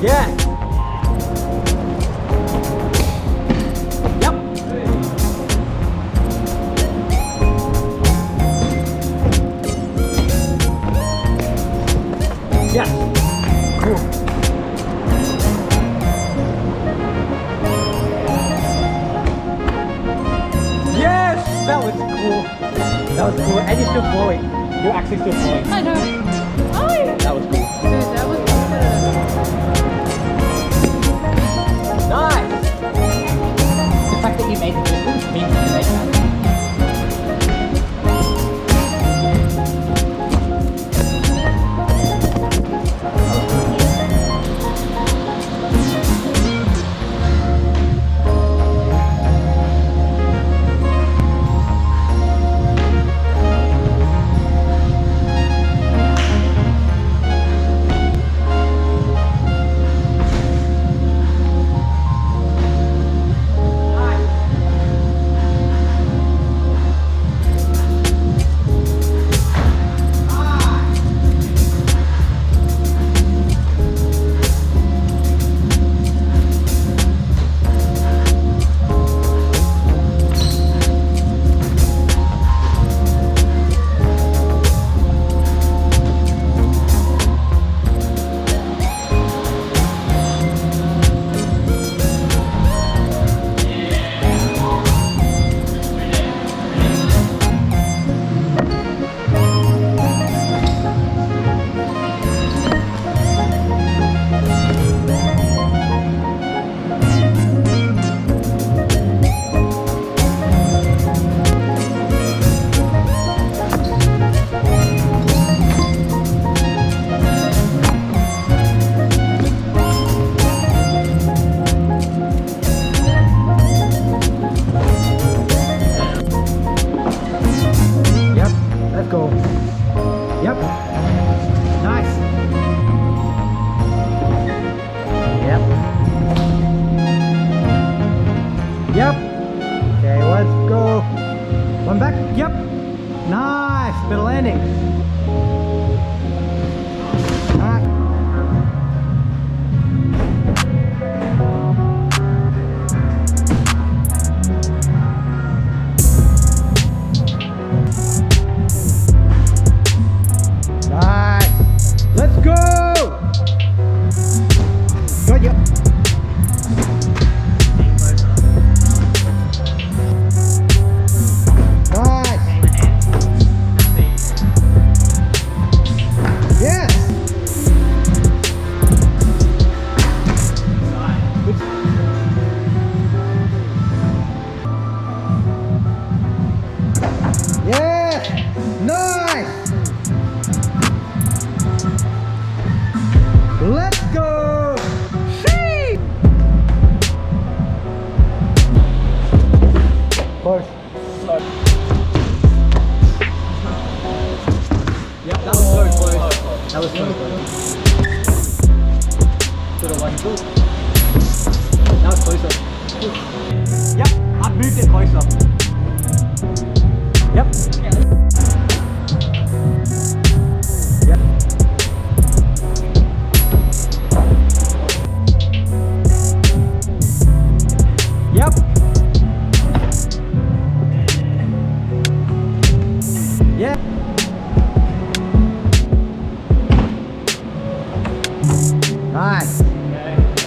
Yeah. Yep. Yes. Cool. Yes! That was cool. That was cool. And you're still flowing. You're actually still flowing. I know. Oh, yeah. That was cool. Dude, that was good. Nice! The fact that you made the distance means you made that. Yep. Okay, let's go. One back. Yep. Nice. Bit of landing. Nice. Nice. Let's go. Good. Yep. Let's go! See! Close. Yep, that was so close. That was so close. Should have won two. That was closer. Yep, I moved it closer. Yep. Yep. Yep. Yeah. Nice.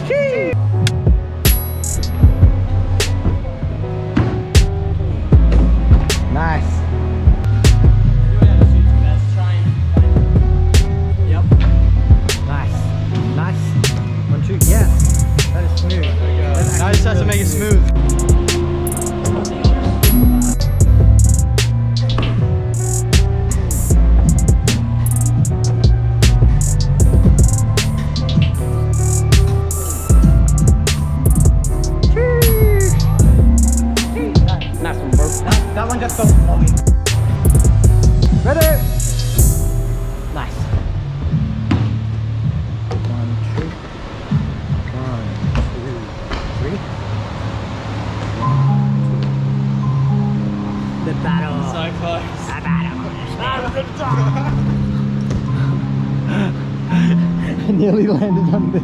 Okay. Nice. Yep. Nice. Nice. 1, 2. Yes. That is smooth. I just have to make it smooth. Nice one, bro. That one just goes for me. Ready? Nice. 1, 2. 1, 2, 3. The battle. So close. The battle. I nearly landed on this.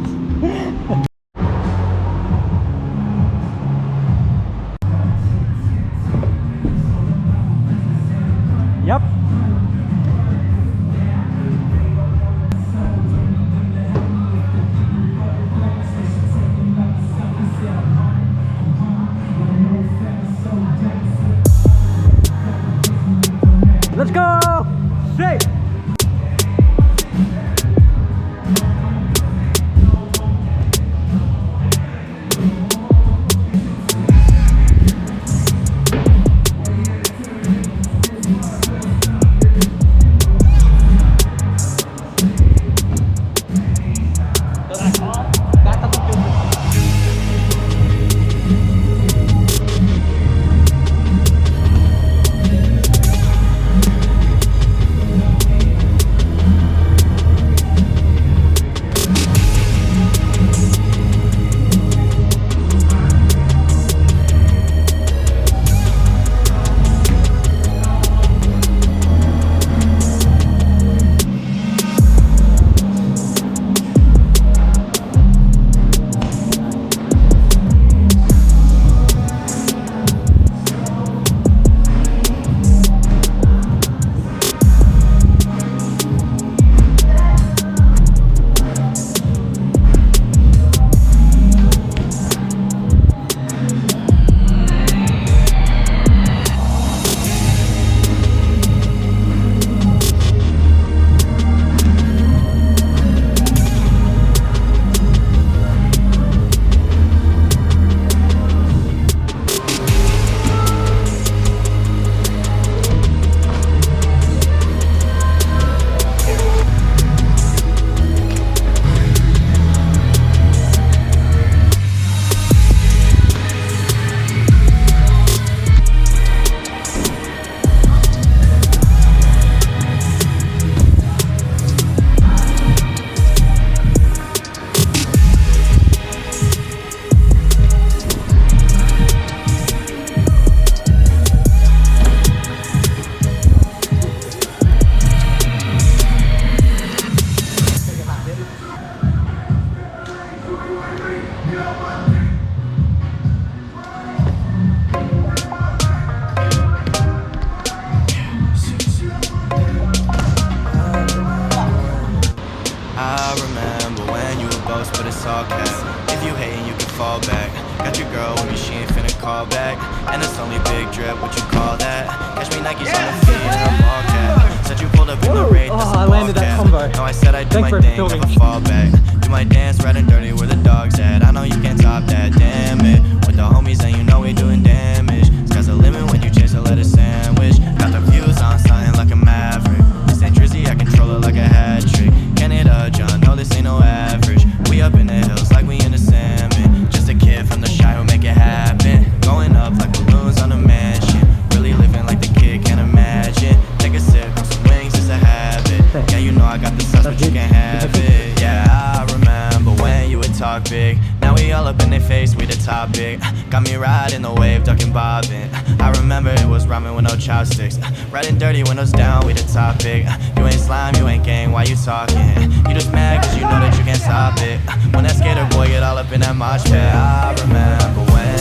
it's all cap. If you hating, you can fall back. Got your girl with me, she ain't finna call back. And it's only big drip, what you call that? Catch me Nikes on the feet and I'm all cap. Said you pulled up in the raid, that's I a landed ball that cap. combo. No, I said I'd do Thanks my for thing, filming. never fall back. Do my dance, red and dirty, where the dog's at. I know you can't top that, damn it. With the homies and you know we doing damage. Sky's the limit when you chase a lettuce sandwich. Got the views on something like a maverick. This ain't Drizzy, I control it like a hat trick. Canada, John, no this ain't no average. We up in the hills like we in the salmon. Just a kid from the shy who make it happen. Going up like balloons on a mansion. Really living like the kid can't imagine. Take a sip, some wings, it's a habit. Yeah, you know I got the sauce, but you can't have it. Yeah, I remember when you would talk big. Now we all up in their face, we the topic. Got me riding the wave, ducking bobbing. I remember it was ramen with no chopsticks. Riding dirty, windows down, we the topic. You ain't slime, you ain't gang, why you talking? You just mad cause you know that you can't stop it. When that skater boy get all up in that mosh pit. I remember when,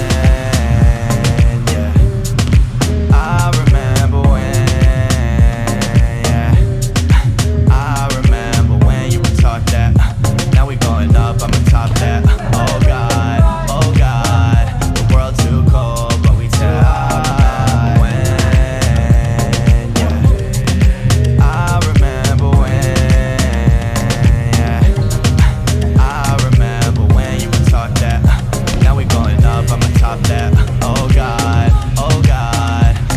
yeah. I remember when, yeah. I remember when you would talk that. Now we going up, I'ma top that. Oh God, the world too cold, but we tight. When, yeah. I remember when, yeah. I remember when you would talk that. Now we going up, I'ma top that. Oh God,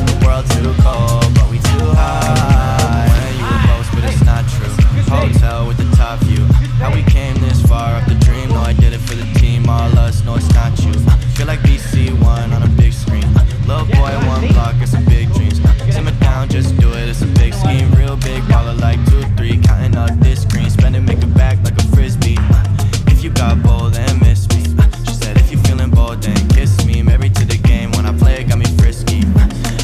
the world too cold, but we too high. When you would boast, but it's not true. Hotel with the top view. How we came this far off the dream. No, I did it for the team, all us, no, it's not you. Feel like BC1 on a big screen. Little boy, one block, it's some big dreams. Simmer down, just do it, it's a big scheme. Real big baller like 2-3, counting up this green. Spend it, make it back like a frisbee. If you got bold, then miss me. She said if you feeling bold, then kiss me. Married to the game, when I play, got me frisky.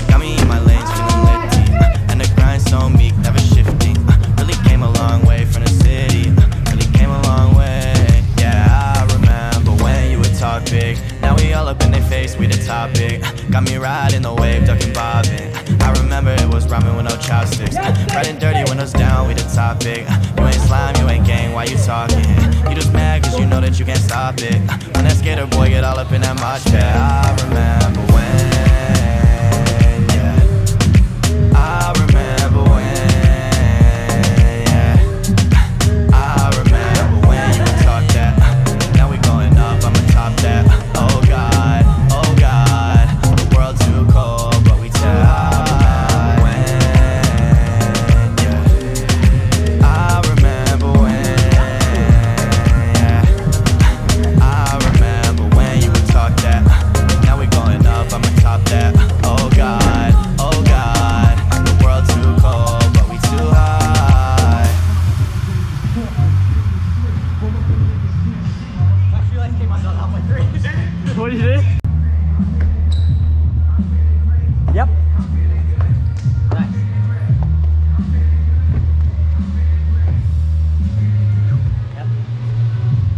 Got me in my lanes, feeling litty. And the grind so meek, never shifting. Really came a long way from the city. Really came a long way. Yeah, I remember when you would talk big. Now we all up in their face, we the topic. Got me riding the wave, ducking bobbing. I remember it was ramen with no chopsticks. Riding dirty, windows down, we the topic. You ain't slime, you ain't gang, why you talking? You just mad cause you know that you can't stop it. When that skater boy get all up in that mosh pit. I remember when, yeah. I remember when, yeah. I remember when you would talk that. Now we going up, I'ma top that. Oh God, the world too cold, but we tight. When, yeah. I remember when, yeah. I remember when you would talk that. Now we going up, I'ma top that. Oh God, the world too cold, but we too high. What do you do? Yep.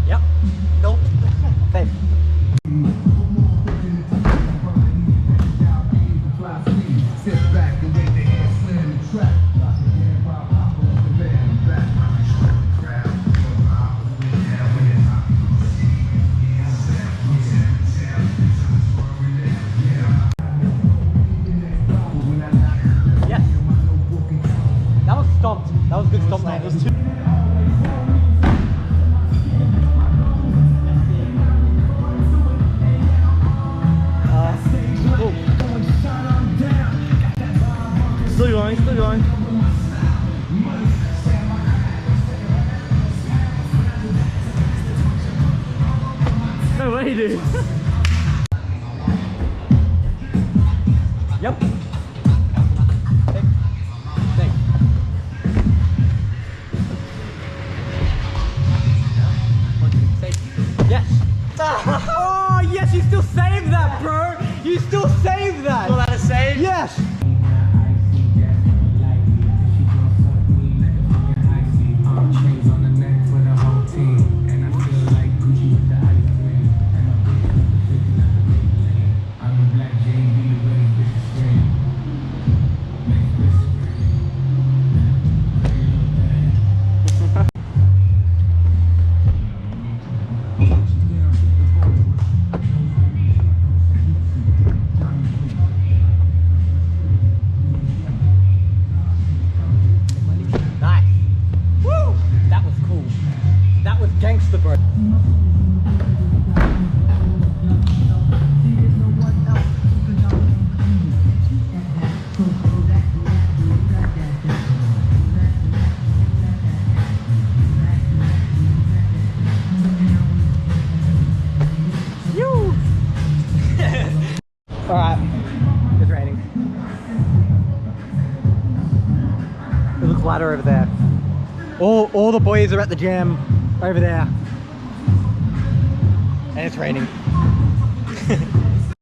Yep. Nope. Safe. Sit back and wait to hear slam the track. Hip-hop, hop off the band, back. Yes. That was stomped. That was good stomp land. Still going, still going. No way, dude. Yep. Thanks. Yes. Oh, yes, you still saved that, bro. You still saved that. Still had a save? Yes. All the boys are at the jam over there. And it's raining.